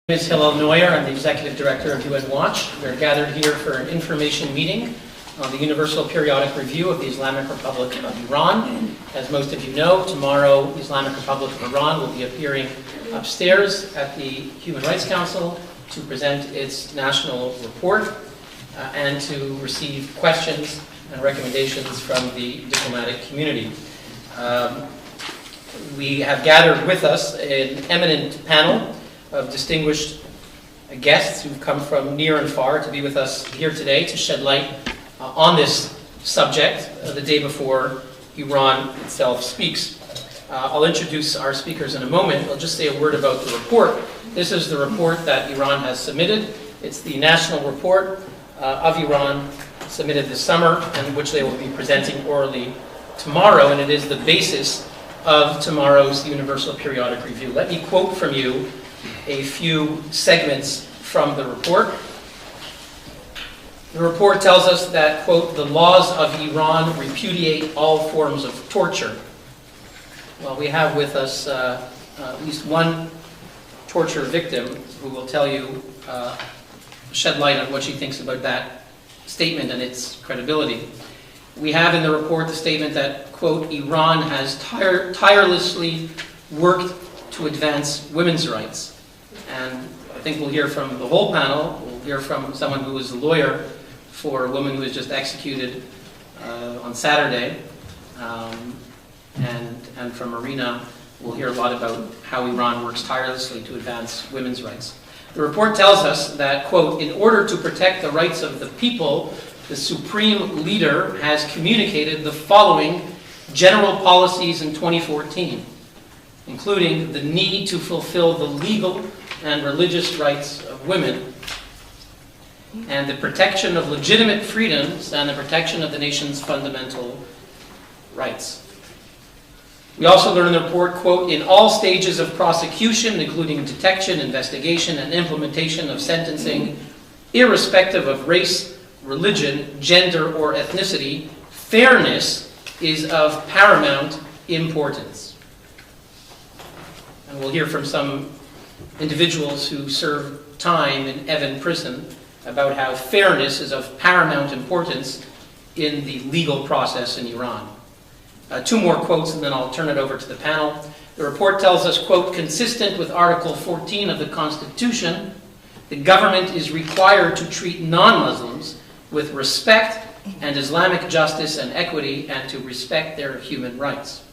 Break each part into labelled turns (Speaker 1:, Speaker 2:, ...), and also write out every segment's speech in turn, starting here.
Speaker 1: Ms. Hillel Neuer, I'm the Executive Director of UN Watch. We're gathered here for an information meeting on the Universal Periodic Review of the Islamic Republic of Iran. As most of you know, tomorrow the Islamic Republic of Iran will be appearing upstairs at the Human Rights Council to present its national report and to receive questions and recommendations from the diplomatic community. We have gathered with us an eminent panel of distinguished guests who've come from near and far to be with us here today to shed light on this subject the day before Iran itself speaks. I'll introduce our speakers in a moment. I'll just say a word about the report. This is the report that Iran has submitted. It's the national report of Iran submitted this summer, and which they will be presenting orally tomorrow, and it is the basis of tomorrow's Universal Periodic Review. Let me quote from you a few segments from the report. The report tells us that, quote, the laws of Iran repudiate all forms of torture. Well, we have with us at least one torture victim who will tell you, shed light on what she thinks about that statement and its credibility. We have in the report the statement that, quote, Iran has tirelessly worked to advance women's rights. And I think we'll hear from the whole panel. We'll hear from someone who is a lawyer for a woman who was just executed on Saturday. And from Marina, we'll hear a lot about how Iran works tirelessly to advance women's rights. The report tells us that, quote, in order to protect the rights of the people, the supreme leader has communicated the following general policies in 2014, including the need to fulfill the legal and religious rights of women, and the protection of legitimate freedoms and the protection of the nation's fundamental rights. We also learn in the report, quote, in all stages of prosecution, including detection, investigation, and implementation of sentencing, irrespective of race, religion, gender, or ethnicity, fairness is of paramount importance. And we'll hear from some individuals who serve time in Evin prison about how fairness is of paramount importance in the legal process in Iran. Two more quotes and then I'll turn it over to the panel. The report tells us, quote, consistent with Article 14 of the Constitution, the government is required to treat non-Muslims with respect and Islamic justice and equity and to respect their human rights.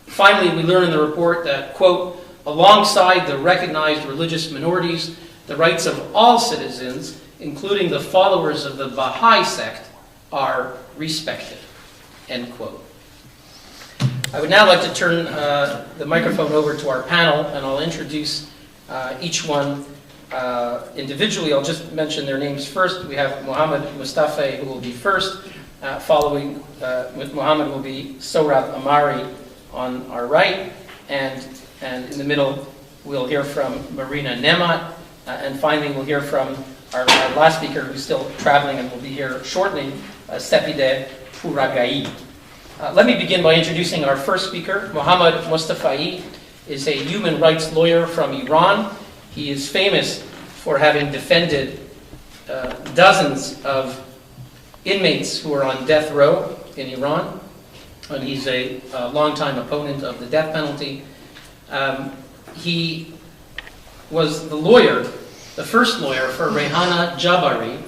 Speaker 1: Finally, we learn in the report that, quote, alongside the recognized religious minorities, the rights of all citizens, including the followers of the Baha'i sect, are respected, end quote. I would now like to turn the microphone over to our panel, and I'll introduce each one individually. I'll just mention their names first. We have Mohammad Mostafaei, who will be first. Following with Mohammad will be Sohrab Ahmari on our right, and in the middle we'll hear from Marina Nemat, and finally we'll hear from our last speaker, who's still traveling and will be here shortly, Sepideh Pouragai. Let me begin by introducing our first speaker. Mohammad Mostafaei is a human rights lawyer from Iran. He is famous for having defended dozens of inmates who are on death row in Iran, and he's a longtime opponent of the death penalty. He was the lawyer, the first lawyer for Rehana Jabari,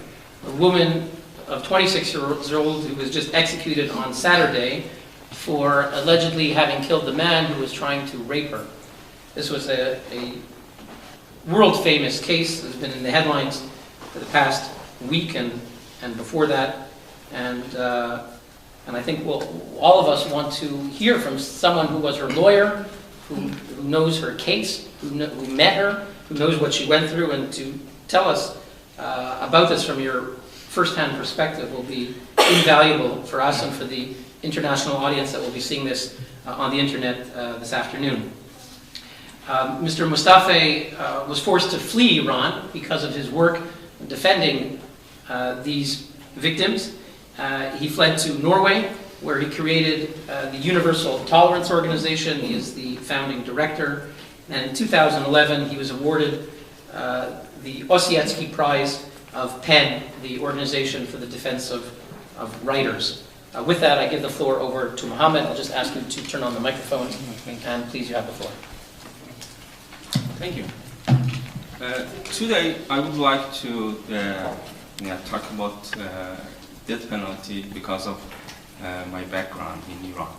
Speaker 1: a woman of 26 years old who was just executed on Saturday for allegedly having killed the man who was trying to rape her. This was a world-famous case. It's been in the headlines for the past week and before that. And I think all of us want to hear from someone who was her lawyer, who knows her case, who met her, who knows what she went through, and to tell us about this from your first-hand perspective will be invaluable for us and for the international audience that will be seeing this on the internet this afternoon. Mr. Mostafaei was forced to flee Iran because of his work defending these victims. He fled to Norway, where he created the Universal Tolerance Organization. He is the founding director. And in 2011, he was awarded the Ossietzky Prize of PEN, the Organization for the Defense of Writers. With that, I give the floor over to Mohammed. I'll just ask you to turn on the microphone, and please, you have the floor.
Speaker 2: Thank you. Today, I would like to talk about death penalty because of my background in Iran.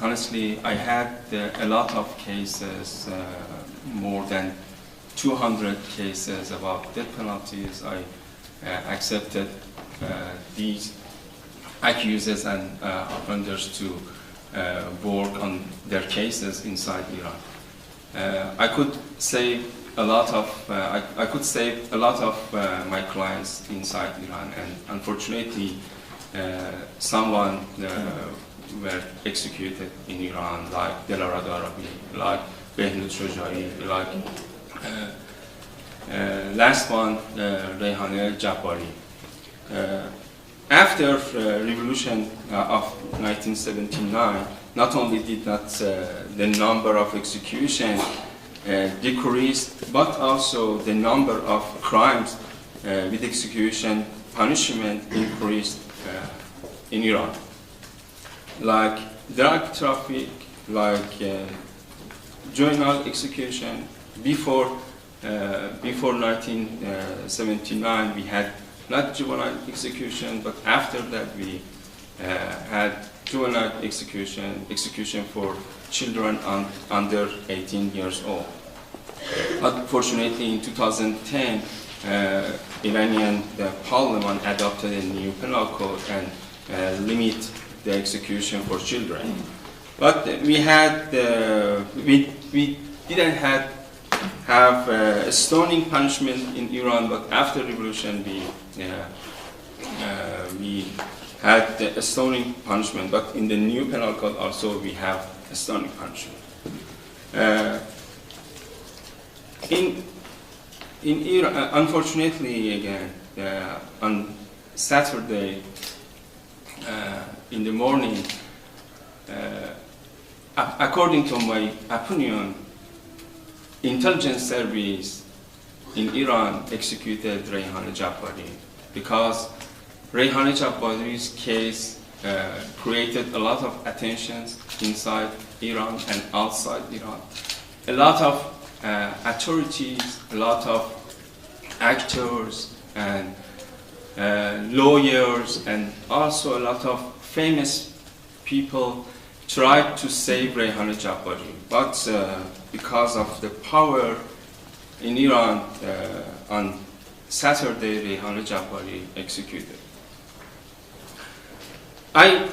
Speaker 2: Honestly, I had a lot of cases, more than 200 cases about death penalties. I accepted these accusers and offenders to work on their cases inside Iran. I could save a lot of my clients inside Iran, and unfortunately, someone were executed in Iran, like Delarad Arabi, like Behnut Shojai, like last one, Reyhaneh Jabbari. After revolution of 1979, not only did not the number of executions decreased, but also the number of crimes with execution punishment increased in Iran, like drug traffic, like juvenile execution. Before 1979, we had not juvenile execution, but after that we had juvenile execution for children under 18 years old. Unfortunately, in 2010, Iranian parliament adopted a new penal code and limit the execution for children. But we didn't have a stoning punishment in Iran, but after revolution we had a stoning punishment, but in the new penal code also we have a stoning punishment. In Iran, unfortunately, again, on Saturday in the morning, according to my opinion, intelligence service in Iran executed Reyhaneh Jabbari because Reyhaneh Jabbari's case created a lot of attention inside Iran and outside Iran. A lot of authorities, a lot of actors and lawyers, and also a lot of famous people tried to save Reyhaneh Jabbari, but because of the power in Iran, on Saturday, Reyhaneh Jabbari executed. I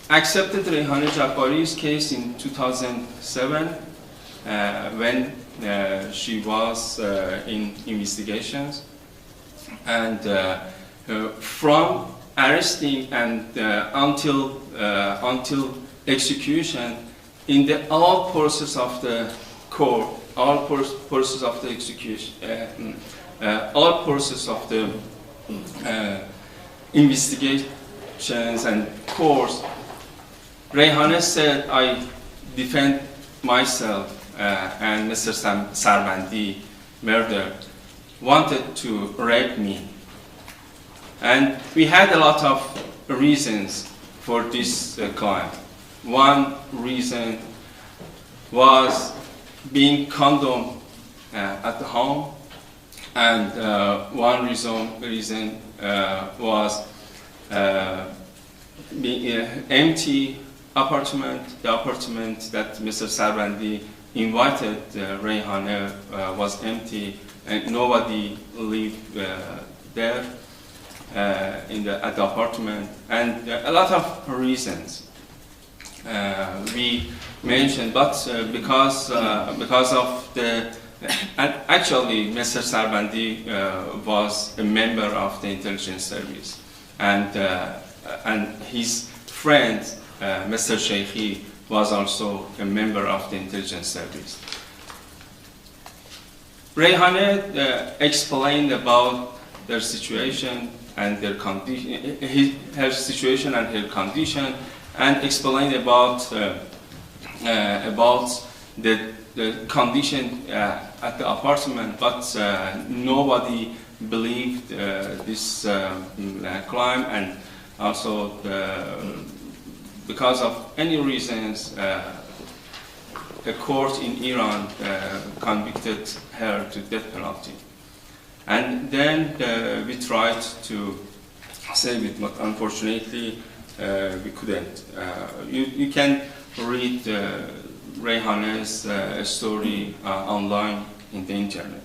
Speaker 2: accepted Reyhaneh Jabbari's case in 2007 when she was in investigations, and from arresting and until execution, in the all process of the court, all process of the execution, all process of the investigations and courts, Reyhaneh said, I defend myself and Mr. Sarvandi, murder, wanted to rape me. And we had a lot of reasons for this crime. One reason was being condemned at the home, and one reason was being empty apartment. The apartment that Mr. Sarvandi invited Reyhaneh was empty, and nobody lived there at the apartment, and a lot of reasons we mentioned, but because of the actually Mr. Sarvandi was a member of the intelligence service, and his friend Mr. Sheikhi was also a member of the intelligence service. Reyhaneh explained about their situation and their condition, her situation and her condition, and explained about the condition at the apartment, but nobody believed this crime, and also because of any reasons, a court in Iran convicted her to death penalty. And then we tried to save it, but unfortunately we couldn't. You can read Reyhane's story online in the internet.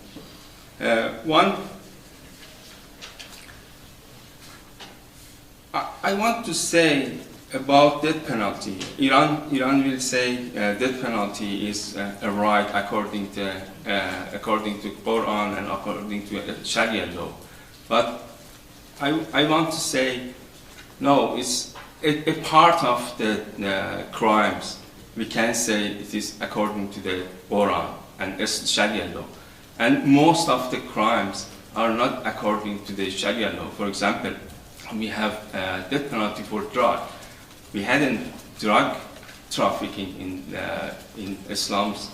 Speaker 2: I want to say about death penalty. Iran will say death penalty is a right according to Quran and according to Sharia law. But I want to say no. It's a part of the crimes. We can say it is according to the Quran and Sharia law. And most of the crimes are not according to the Sharia law. For example, we have death penalty for drug. We hadn't drug trafficking in Islam's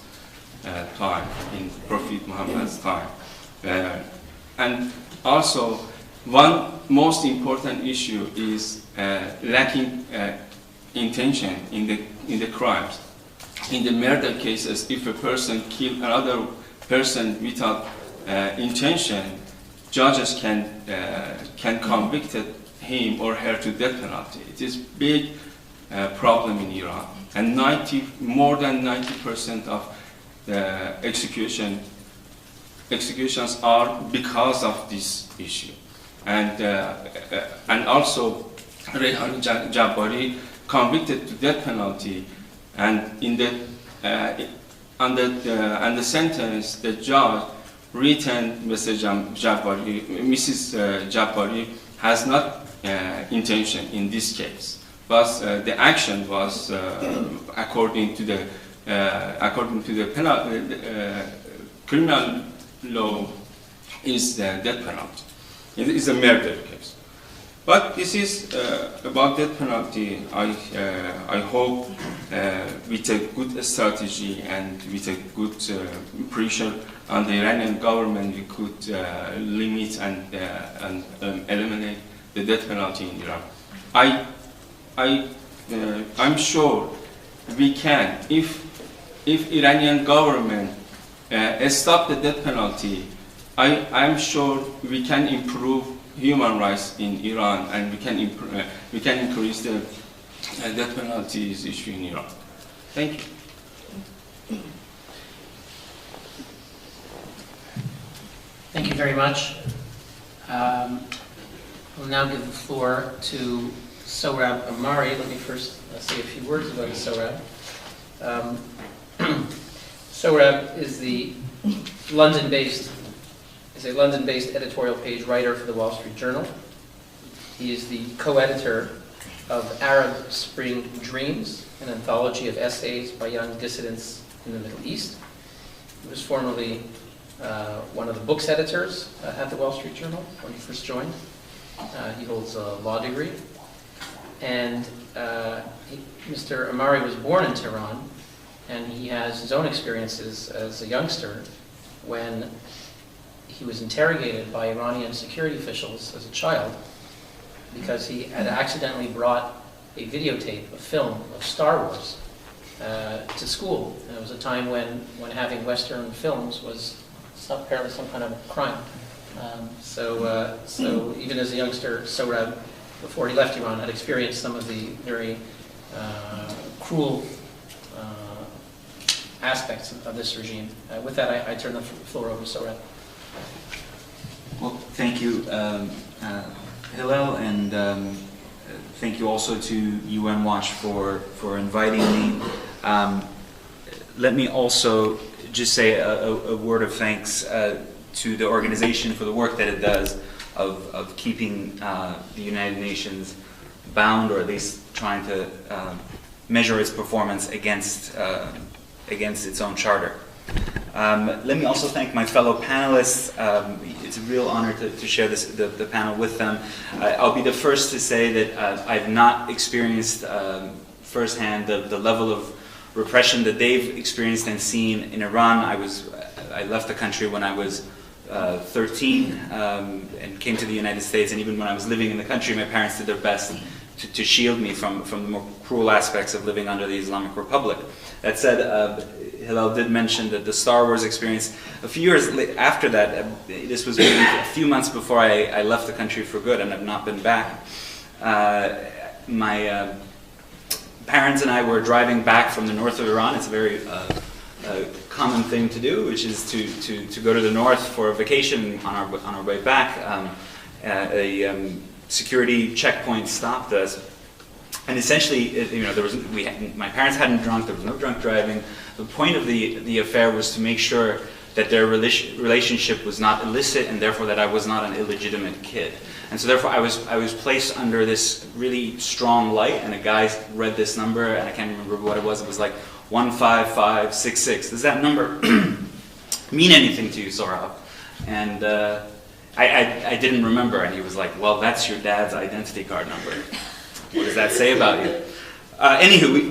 Speaker 2: time, in Prophet Muhammad's time. And also, one most important issue is lacking intention in the crimes. In the murder cases, if a person kills another person without intention, judges can convict him or her to death penalty. It is big problem in Iran, and more than 90% of the executions are because of this issue. And also Reyhan Jabbari convicted to death penalty, and under the sentence, the judge written Mrs. Jabbari has not intention in this case, but the action was according to the criminal law is the death penalty. It is a murder case. But this is about death penalty. I hope with a good strategy and with a good pressure on the Iranian government, we could limit and eliminate the death penalty in Iran. I'm sure we can. If Iranian government stop the death penalty, I'm sure we can improve human rights in Iran, and we can increase the death penalties issue in Iran. Thank you.
Speaker 1: Thank you very much. We'll now give the floor to Sohrab Ahmari. Let me first say a few words about Sohrab. Sohrab is a London-based editorial page writer for the Wall Street Journal. He is the co-editor of Arab Spring Dreams, an anthology of essays by young dissidents in the Middle East. He was formerly one of the books editors at the Wall Street Journal when he first joined. He holds a law degree. And Mr. Ahmari was born in Tehran, and he has his own experiences as a youngster when he was interrogated by Iranian security officials as a child because he had accidentally brought a videotape, a film of Star Wars to school. And it was a time when having Western films was apparently some kind of crime. So even as a youngster, Sohrab, before he left Iran, had experienced some of the very cruel aspects of this regime. With that, I turn the floor over to Sohrab.
Speaker 3: Well, thank you, Hillel, and thank you also to UN Watch for inviting me. Let me also just say a word of thanks to the organization for the work that it does of keeping the United Nations bound, or at least trying to measure its performance against its own charter. Let me also thank my fellow panelists. It's a real honor to share the panel with them. I'll be the first to say that I've not experienced firsthand the level of repression that they've experienced and seen in Iran. I left the country when I was 13 and came to the United States, and even when I was living in the country, my parents did their best to shield me from the more cruel aspects of living under the Islamic Republic. That said, Hillel did mention that the Star Wars experience, a few years after that, this was maybe a few months before I left the country for good and have not been back, my parents and I were driving back from the north of Iran. It's a very common thing to do, which is to go to the north for a vacation. On our way back, a security checkpoint stopped us, and essentially, my parents hadn't drunk. There was no drunk driving. The point of the affair was to make sure that their relationship was not illicit, and therefore that I was not an illegitimate kid. And so therefore I was placed under this really strong light, and a guy read this number, and I can't remember what it was. It was like 15566. Does that number mean anything to you, Sohrab? And I didn't remember, and he was like, well, that's your dad's identity card number. What does that say about you? Anywho,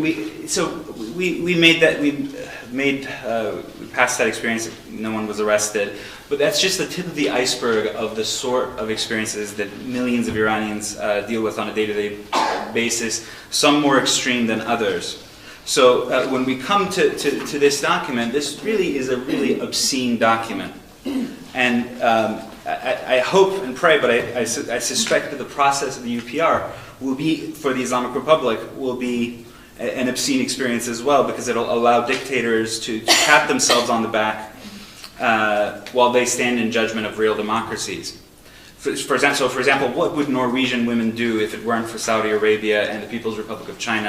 Speaker 3: we passed that experience. No one was arrested, but that's just the tip of the iceberg of the sort of experiences that millions of Iranians deal with on a day-to-day basis. Some more extreme than others. So when we come to this document, this really is a really obscene document, and I hope and pray, but I suspect that the process of the UPR will be, for the Islamic Republic, will be an obscene experience as well, because it'll allow dictators to pat themselves on the back while they stand in judgment of real democracies. For example, what would Norwegian women do if it weren't for Saudi Arabia and the People's Republic of China